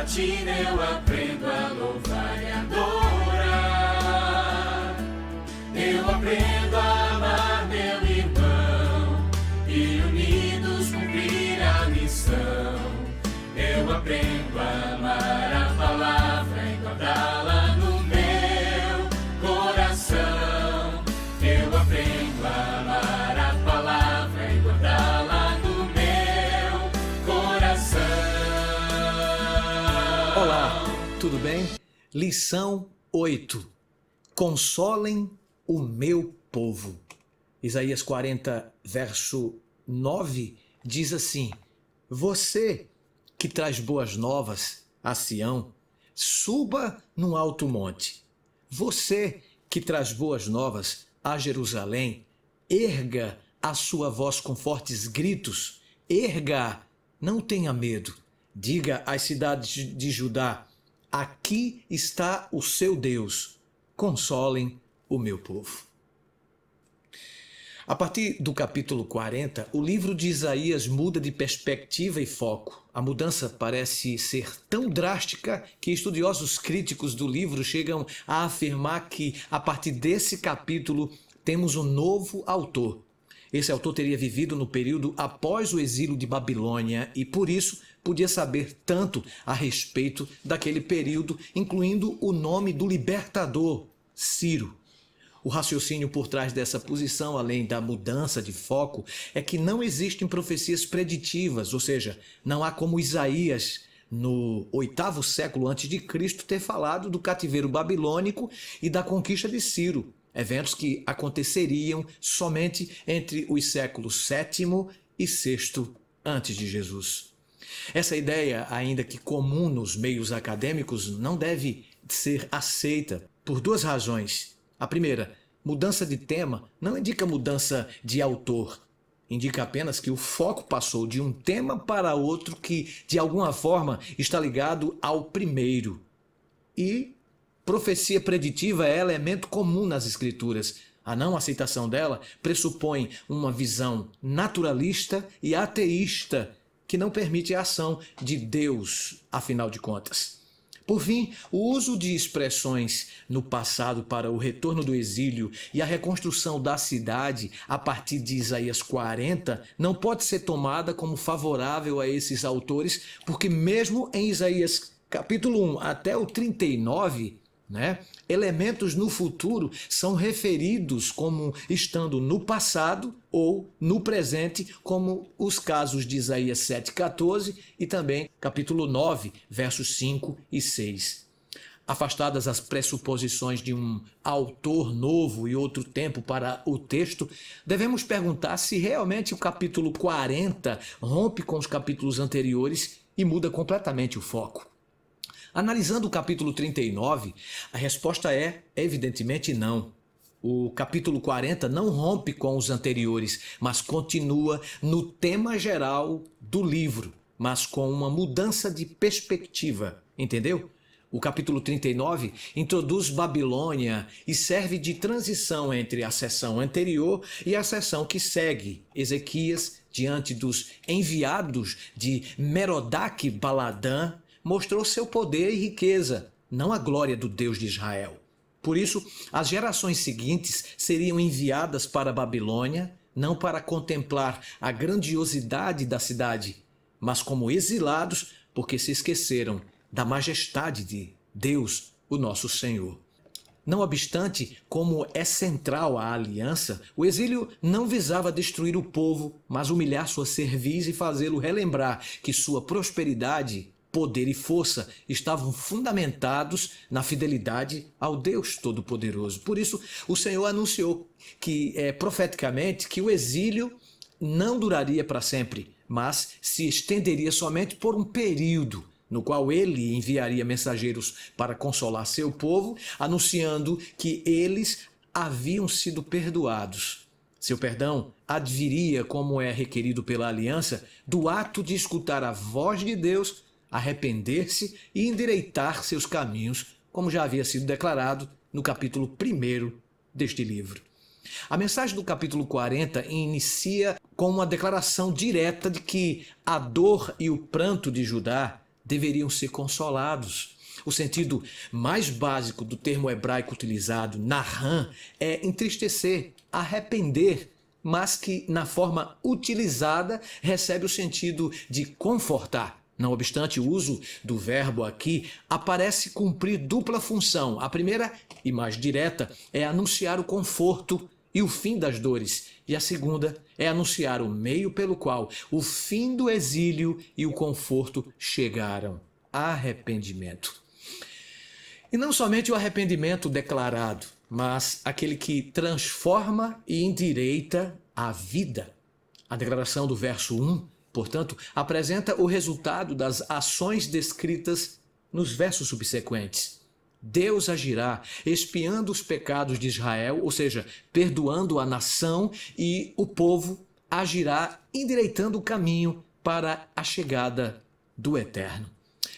batina eu aprendo a louvar e adorar. Eu aprendo a amar meu irmão e unidos cumprir a missão. Eu aprendo a amar a palavra e guardá-la no meu coração. Eu aprendo a amar a palavra e guardá-la no meu coração. Olá, tudo bem? Lição 8. Consolem o meu povo. Isaías 40, verso 9, diz assim: Você que traz boas novas a Sião, suba num alto monte. Você que traz boas novas a Jerusalém, erga a sua voz com fortes gritos, erga, não tenha medo. Diga às cidades de Judá: aqui está o seu Deus, consolem o meu povo. A partir do capítulo 40, o livro de Isaías muda de perspectiva e foco. A mudança parece ser tão drástica que estudiosos críticos do livro chegam a afirmar que, a partir desse capítulo, temos um novo autor. Esse autor teria vivido no período após o exílio de Babilônia e, por isso, podia saber tanto a respeito daquele período, incluindo o nome do libertador, Ciro. O raciocínio por trás dessa posição, além da mudança de foco, é que não existem profecias preditivas, ou seja, não há como Isaías, no 8º século a.C., ter falado do cativeiro babilônico e da conquista de Ciro, eventos que aconteceriam somente entre os séculos 7º e 6º antes de Jesus. Essa ideia, ainda que comum nos meios acadêmicos, não deve ser aceita por duas razões. A primeira, mudança de tema não indica mudança de autor. Indica apenas que o foco passou de um tema para outro que, de alguma forma, está ligado ao primeiro. E profecia preditiva é elemento comum nas Escrituras. A não aceitação dela pressupõe uma visão naturalista e ateísta que não permite a ação de Deus, afinal de contas. Por fim, o uso de expressões no passado para o retorno do exílio e a reconstrução da cidade a partir de Isaías 40 não pode ser tomada como favorável a esses autores, porque mesmo em Isaías capítulo 1 até o 39, elementos no futuro são referidos como estando no passado ou no presente, como os casos de Isaías 7,14 e também capítulo 9, versos 5 e 6. Afastadas as pressuposições de um autor novo e outro tempo para o texto, devemos perguntar se realmente o capítulo 40 rompe com os capítulos anteriores e muda completamente o foco. Analisando o capítulo 39, a resposta é, evidentemente, não. O capítulo 40 não rompe com os anteriores, mas continua no tema geral do livro, mas com uma mudança de perspectiva, entendeu? O capítulo 39 introduz Babilônia e serve de transição entre a seção anterior e a seção que segue. Ezequias, diante dos enviados de Merodach-Baladã, mostrou seu poder e riqueza, não a glória do Deus de Israel. Por isso, as gerações seguintes seriam enviadas para a Babilônia, não para contemplar a grandiosidade da cidade, mas como exilados, porque se esqueceram da majestade de Deus, o nosso Senhor. Não obstante, como é central à aliança, o exílio não visava destruir o povo, mas humilhar sua cerviz e fazê-lo relembrar que sua prosperidade, poder e força estavam fundamentados na fidelidade ao Deus Todo-Poderoso. Por isso, o Senhor anunciou profeticamente que o exílio não duraria para sempre, mas se estenderia somente por um período, no qual ele enviaria mensageiros para consolar seu povo, anunciando que eles haviam sido perdoados. Seu perdão adviria, como é requerido pela aliança, do ato de escutar a voz de Deus, arrepender-se e endireitar seus caminhos, como já havia sido declarado no capítulo 1 deste livro. A mensagem do capítulo 40 inicia com uma declaração direta de que a dor e o pranto de Judá deveriam ser consolados. O sentido mais básico do termo hebraico utilizado, nahan, é entristecer, arrepender, mas que na forma utilizada recebe o sentido de confortar. Não obstante, o uso do verbo aqui aparece cumprir dupla função. A primeira, e mais direta, é anunciar o conforto e o fim das dores. E a segunda é anunciar o meio pelo qual o fim do exílio e o conforto chegaram. Arrependimento. E não somente o arrependimento declarado, mas aquele que transforma e endireita a vida. A declaração do verso 1, portanto, apresenta o resultado das ações descritas nos versos subsequentes. Deus agirá expiando os pecados de Israel, ou seja, perdoando a nação, e o povo agirá endireitando o caminho para a chegada do Eterno.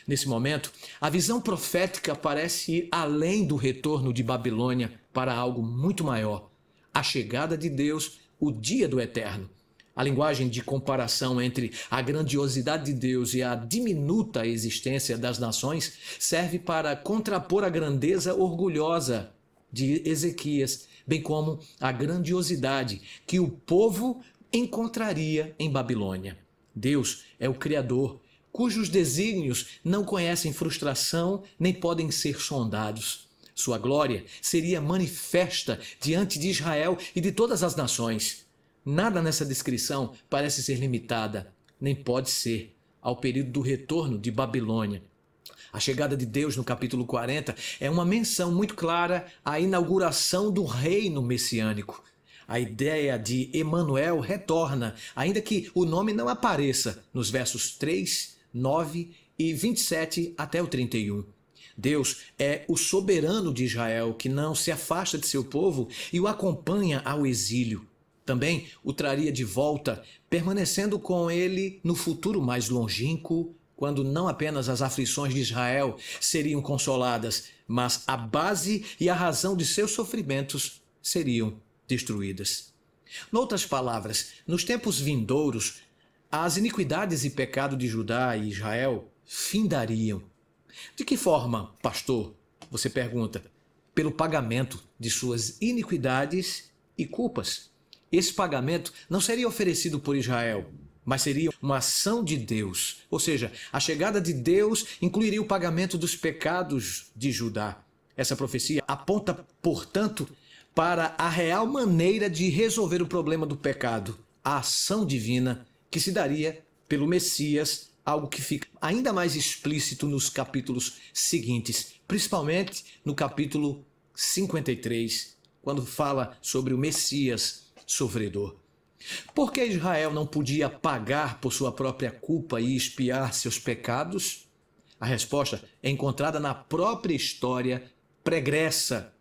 Nesse momento, a visão profética parece ir além do retorno de Babilônia para algo muito maior, a chegada de Deus, o dia do Eterno. A linguagem de comparação entre a grandiosidade de Deus e a diminuta existência das nações serve para contrapor a grandeza orgulhosa de Ezequias, bem como a grandiosidade que o povo encontraria em Babilônia. Deus é o Criador, cujos desígnios não conhecem frustração nem podem ser sondados. Sua glória seria manifesta diante de Israel e de todas as nações. Nada nessa descrição parece ser limitada, nem pode ser, ao período do retorno de Babilônia. A chegada de Deus no capítulo 40 é uma menção muito clara à inauguração do reino messiânico. A ideia de Emanuel retorna, ainda que o nome não apareça nos versos 3, 9 e 27 até o 31. Deus é o soberano de Israel, que não se afasta de seu povo e o acompanha ao exílio. Também o traria de volta, permanecendo com ele no futuro mais longínquo, quando não apenas as aflições de Israel seriam consoladas, mas a base e a razão de seus sofrimentos seriam destruídas. Noutras palavras, nos tempos vindouros, as iniquidades e pecado de Judá e Israel findariam. De que forma, pastor? Você pergunta. Pelo pagamento de suas iniquidades e culpas. Esse pagamento não seria oferecido por Israel, mas seria uma ação de Deus. Ou seja, a chegada de Deus incluiria o pagamento dos pecados de Judá. Essa profecia aponta, portanto, para a real maneira de resolver o problema do pecado, a ação divina que se daria pelo Messias, algo que fica ainda mais explícito nos capítulos seguintes, principalmente no capítulo 53, quando fala sobre o Messias sofredor. Por que Israel não podia pagar por sua própria culpa e expiar seus pecados? A resposta é encontrada na própria história pregressa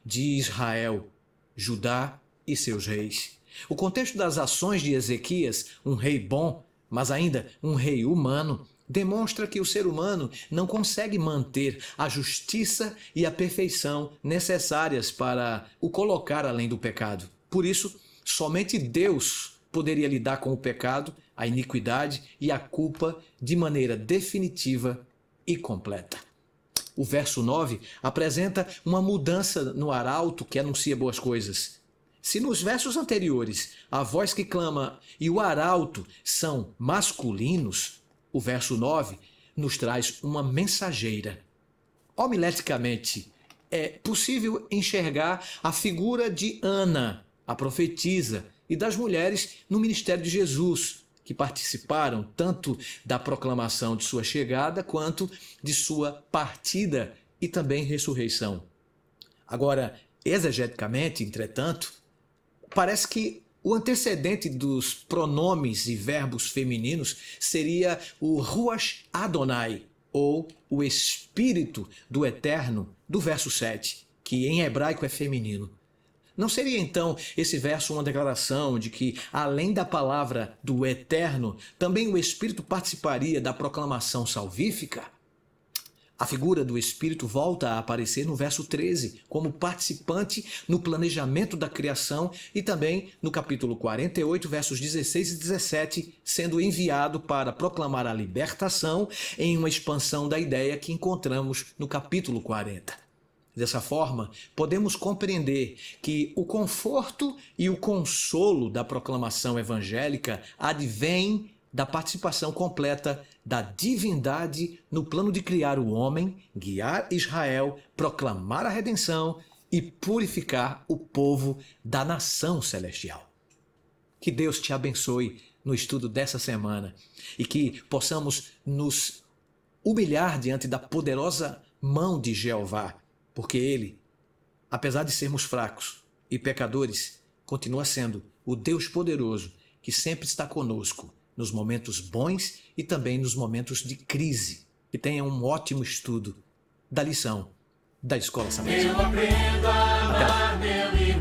de Israel, Judá e seus reis. O contexto das ações de Ezequias, um rei bom, mas ainda um rei humano, demonstra que o ser humano não consegue manter a justiça e a perfeição necessárias para o colocar além do pecado. Por isso, somente Deus poderia lidar com o pecado, a iniquidade e a culpa de maneira definitiva e completa. O verso 9 apresenta uma mudança no arauto que anuncia boas coisas. Se nos versos anteriores a voz que clama e o arauto são masculinos, o verso 9 nos traz uma mensageira. Homileticamente, é possível enxergar a figura de Ana, a profetisa, e das mulheres no ministério de Jesus, que participaram tanto da proclamação de sua chegada quanto de sua partida e também ressurreição. Agora, exegeticamente, entretanto, parece que o antecedente dos pronomes e verbos femininos seria o Ruach Adonai, ou o Espírito do Eterno, do verso 7, que em hebraico é feminino. Não seria então esse verso uma declaração de que, além da palavra do Eterno, também o Espírito participaria da proclamação salvífica? A figura do Espírito volta a aparecer no verso 13, como participante no planejamento da criação e também no capítulo 48, versos 16 e 17, sendo enviado para proclamar a libertação em uma expansão da ideia que encontramos no capítulo 40. Dessa forma, podemos compreender que o conforto e o consolo da proclamação evangélica advém da participação completa da divindade no plano de criar o homem, guiar Israel, proclamar a redenção e purificar o povo da nação celestial. Que Deus te abençoe no estudo dessa semana e que possamos nos humilhar diante da poderosa mão de Jeová, porque Ele, apesar de sermos fracos e pecadores, continua sendo o Deus poderoso que sempre está conosco nos momentos bons e também nos momentos de crise. Que tenha um ótimo estudo da lição da Escola Sabatina. Eu aprendo a amar meu irmão.